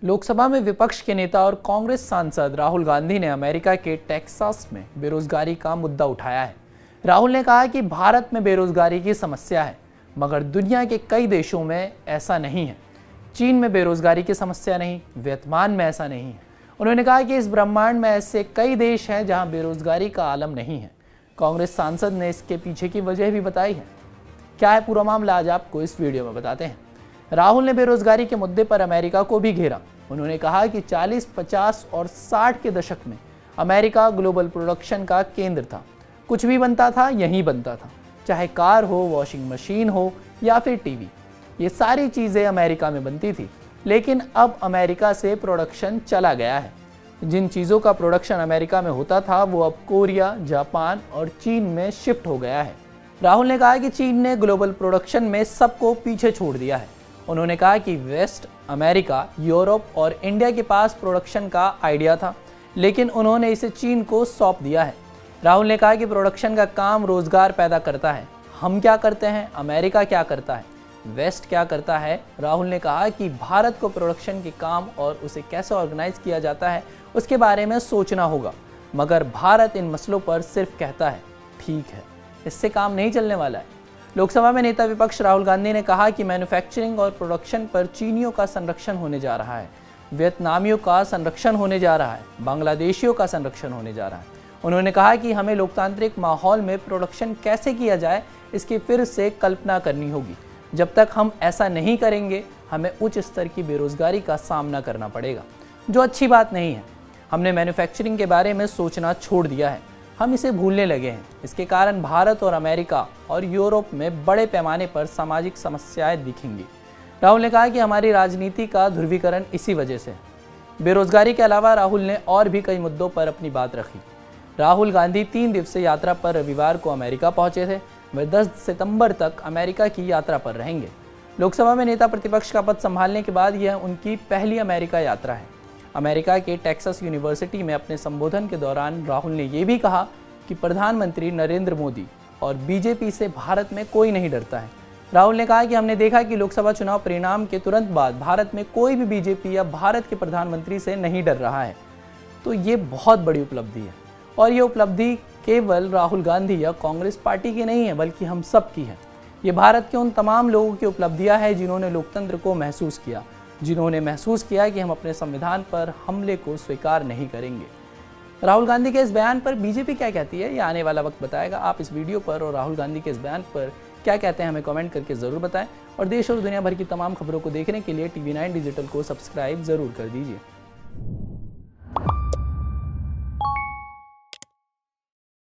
लोकसभा में विपक्ष के नेता और कांग्रेस सांसद राहुल गांधी ने अमेरिका के टेक्सास में बेरोजगारी का मुद्दा उठाया है। राहुल ने कहा कि भारत में बेरोजगारी की समस्या है, मगर दुनिया के कई देशों में ऐसा नहीं है। चीन में बेरोजगारी की समस्या नहीं, वियतनाम में ऐसा नहीं है। उन्होंने कहा कि इस ब्रह्मांड में ऐसे कई देश हैं जहां बेरोजगारी का आलम नहीं है। कांग्रेस सांसद ने इसके पीछे की वजह भी बताई है। क्या है पूरा मामला, आज आपको इस वीडियो में बताते हैं। राहुल ने बेरोजगारी के मुद्दे पर अमेरिका को भी घेरा। उन्होंने कहा कि 40, 50 और 60 के दशक में अमेरिका ग्लोबल प्रोडक्शन का केंद्र था। कुछ भी बनता था यहीं बनता था, चाहे कार हो, वॉशिंग मशीन हो या फिर टीवी। ये सारी चीज़ें अमेरिका में बनती थी, लेकिन अब अमेरिका से प्रोडक्शन चला गया है। जिन चीज़ों का प्रोडक्शन अमेरिका में होता था वो अब कोरिया, जापान और चीन में शिफ्ट हो गया है। राहुल ने कहा कि चीन ने ग्लोबल प्रोडक्शन में सबको पीछे छोड़ दिया है। उन्होंने कहा कि वेस्ट अमेरिका, यूरोप और इंडिया के पास प्रोडक्शन का आइडिया था, लेकिन उन्होंने इसे चीन को सौंप दिया है। राहुल ने कहा कि प्रोडक्शन का काम रोजगार पैदा करता है। हम क्या करते हैं, अमेरिका क्या करता है, वेस्ट क्या करता है। राहुल ने कहा कि भारत को प्रोडक्शन के काम और उसे कैसे ऑर्गेनाइज किया जाता है उसके बारे में सोचना होगा, मगर भारत इन मसलों पर सिर्फ कहता है ठीक है। इससे काम नहीं चलने वाला है। लोकसभा में नेता विपक्ष राहुल गांधी ने कहा कि मैन्युफैक्चरिंग और प्रोडक्शन पर चीनियों का संरक्षण होने जा रहा है, वियतनामियों का संरक्षण होने जा रहा है, बांग्लादेशियों का संरक्षण होने जा रहा है। उन्होंने कहा कि हमें लोकतांत्रिक माहौल में प्रोडक्शन कैसे किया जाए इसकी फिर से कल्पना करनी होगी। जब तक हम ऐसा नहीं करेंगे हमें उच्च स्तर की बेरोजगारी का सामना करना पड़ेगा, जो अच्छी बात नहीं है। हमने मैन्युफैक्चरिंग के बारे में सोचना छोड़ दिया है, हम इसे भूलने लगे हैं। इसके कारण भारत और अमेरिका और यूरोप में बड़े पैमाने पर सामाजिक समस्याएं दिखेंगी। राहुल ने कहा कि हमारी राजनीति का ध्रुवीकरण इसी वजह से है। बेरोजगारी के अलावा राहुल ने और भी कई मुद्दों पर अपनी बात रखी। राहुल गांधी 3 दिवसीय यात्रा पर रविवार को अमेरिका पहुंचे थे। वे 10 सितंबर तक अमेरिका की यात्रा पर रहेंगे। लोकसभा में नेता प्रतिपक्ष का पद संभालने के बाद यह उनकी पहली अमेरिका यात्रा है। अमेरिका के टेक्सास यूनिवर्सिटी में अपने संबोधन के दौरान राहुल ने यह भी कहा कि प्रधानमंत्री नरेंद्र मोदी और बीजेपी से भारत में कोई नहीं डरता है। राहुल ने कहा कि हमने देखा कि लोकसभा चुनाव परिणाम के तुरंत बाद भारत में कोई भी बीजेपी या भारत के प्रधानमंत्री से नहीं डर रहा है। तो ये बहुत बड़ी उपलब्धि है, और ये उपलब्धि केवल राहुल गांधी या कांग्रेस पार्टी की नहीं है, बल्कि हम सब की है। ये भारत के उन तमाम लोगों की उपलब्धियां हैं जिन्होंने लोकतंत्र को महसूस किया, जिन्होंने महसूस किया कि हम अपने संविधान पर हमले को स्वीकार नहीं करेंगे। राहुल गांधी के इस बयान पर बीजेपी क्या कहती है, ये आने वाला वक्त बताएगा। आप इस वीडियो पर और राहुल गांधी के इस बयान पर क्या कहते हैं हमें कमेंट करके ज़रूर बताएं, और देश और दुनिया भर की तमाम खबरों को देखने के लिए TV9 डिजिटल को सब्सक्राइब ज़रूर कर दीजिए।